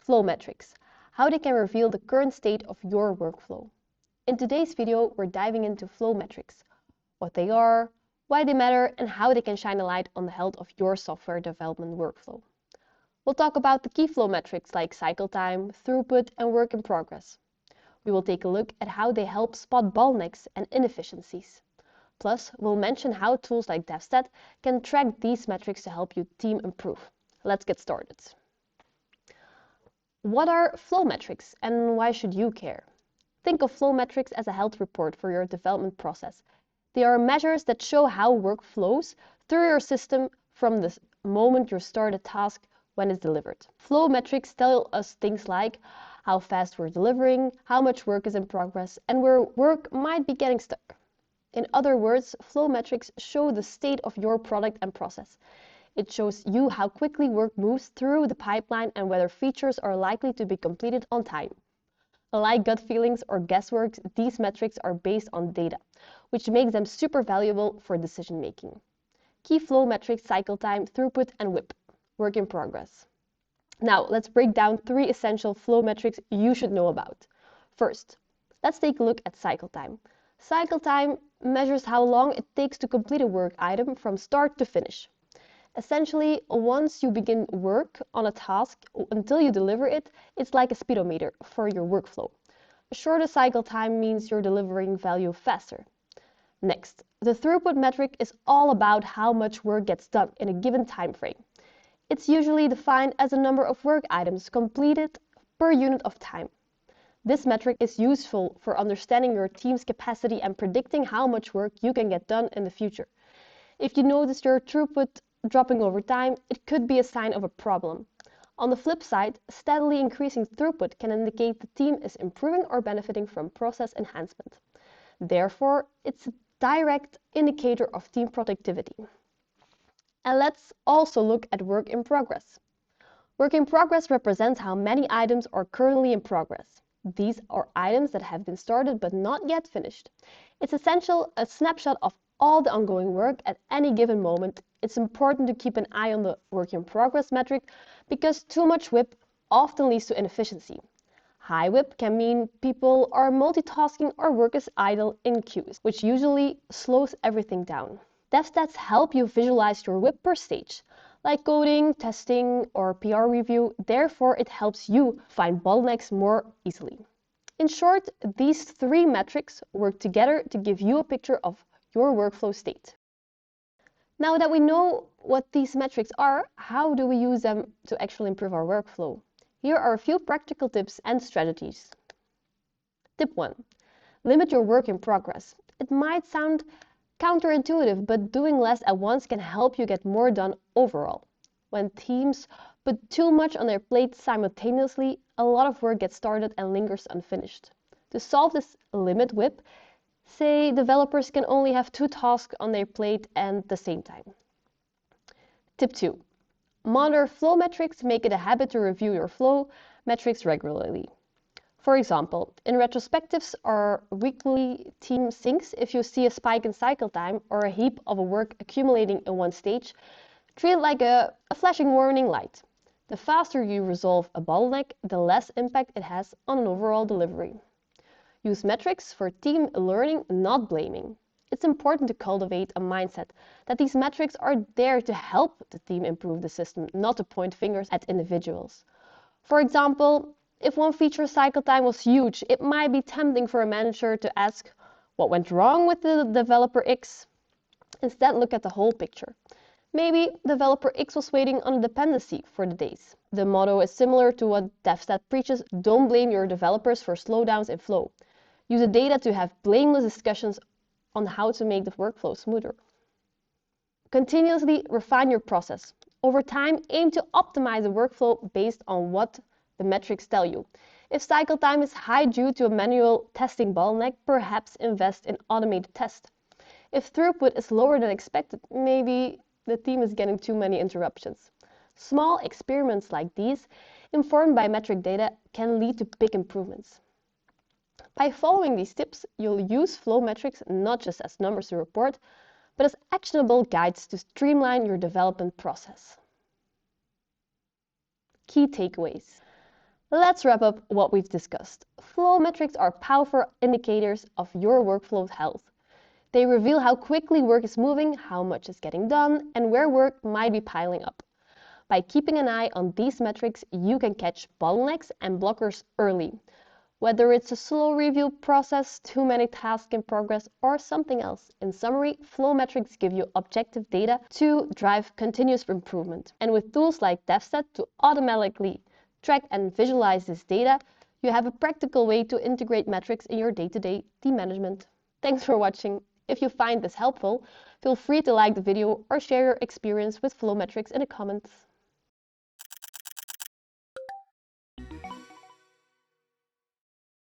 Flow metrics, how they can reveal the current state of your workflow. In today's video, we're diving into flow metrics, what they are, why they matter, and how they can shine a light on the health of your software development workflow. We'll talk about the key flow metrics like cycle time, throughput, and work in progress. We will take a look at how they help spot bottlenecks and inefficiencies. Plus, we'll mention how tools like DevStats can track these metrics to help your team improve. Let's get started. What are flow metrics and why should you care? Think of flow metrics as a health report for your development process. They are measures that show how work flows through your system from the moment you start a task when it's delivered. Flow metrics tell us things like how fast we're delivering, how much work is in progress, and where work might be getting stuck. In other words, flow metrics show the state of your product and process. It shows you how quickly work moves through the pipeline and whether features are likely to be completed on time. Unlike gut feelings or guesswork, these metrics are based on data, which makes them super valuable for decision making. Key flow metrics: cycle time, throughput, and WIP, work in progress. Now, let's break down 3 essential flow metrics you should know about. First, let's take a look at cycle time. Cycle time measures how long it takes to complete a work item from start to finish. Essentially, once you begin work on a task until you deliver it, it's like a speedometer for your workflow. A shorter cycle time means you're delivering value faster. Next, the throughput metric is all about how much work gets done in a given time frame. It's usually defined as a number of work items completed per unit of time. This metric is useful for understanding your team's capacity and predicting how much work you can get done in the future. If you notice your throughput dropping over time, it could be a sign of a problem. On the flip side, steadily increasing throughput can indicate the team is improving or benefiting from process enhancement. Therefore, it's a direct indicator of team productivity. And let's also look at work in progress. Work in progress represents how many items are currently in progress. These are items that have been started but not yet finished. It's essentially a snapshot of all the ongoing work at any given moment. It's important to keep an eye on the work in progress metric because too much WIP often leads to inefficiency. High WIP can mean people are multitasking or work is idle in queues, which usually slows everything down. DevStats help you visualize your WIP per stage, like coding, testing, or PR review. Therefore, it helps you find bottlenecks more easily. In short, these 3 metrics work together to give you a picture of your workflow state. Now that we know what these metrics are, how do we use them to actually improve our workflow? Here are a few practical tips and strategies. Tip 1. Limit your work in progress. It might sound counterintuitive, but doing less at once can help you get more done overall. When teams put too much on their plate simultaneously, a lot of work gets started and lingers unfinished. To solve this limit WIP, say developers can only have 2 tasks on their plate at the same time. Tip 2. Monitor flow metrics. Make it a habit to review your flow metrics regularly. For example, in retrospectives or weekly team syncs, if you see a spike in cycle time or a heap of work accumulating in one stage, treat it like a flashing warning light. The faster you resolve a bottleneck, the less impact it has on an overall delivery. Use metrics for team learning, not blaming. It's important to cultivate a mindset that these metrics are there to help the team improve the system, not to point fingers at individuals. For example, if one feature cycle time was huge, it might be tempting for a manager to ask, what went wrong with the developer X? Instead, look at the whole picture. Maybe developer X was waiting on a dependency for the days. The motto is similar to what DevStats preaches: don't blame your developers for slowdowns in flow. Use the data to have blameless discussions on how to make the workflow smoother. Continuously refine your process. Over time, aim to optimize the workflow based on what the metrics tell you. If cycle time is high due to a manual testing bottleneck, perhaps invest in automated tests. If throughput is lower than expected, maybe the team is getting too many interruptions. Small experiments like these, informed by metric data, can lead to big improvements. By following these tips, you'll use flow metrics not just as numbers to report, but as actionable guides to streamline your development process. Key takeaways. Let's wrap up what we've discussed. Flow metrics are powerful indicators of your workflow's health. They reveal how quickly work is moving, how much is getting done, and where work might be piling up. By keeping an eye on these metrics, you can catch bottlenecks and blockers early. Whether it's a slow review process, too many tasks in progress, or something else. In summary, flow metrics give you objective data to drive continuous improvement. And with tools like DevStats to automatically track and visualize this data, you have a practical way to integrate metrics in your day-to-day team management. Thanks for watching. If you find this helpful, feel free to like the video or share your experience with flow metrics in the comments.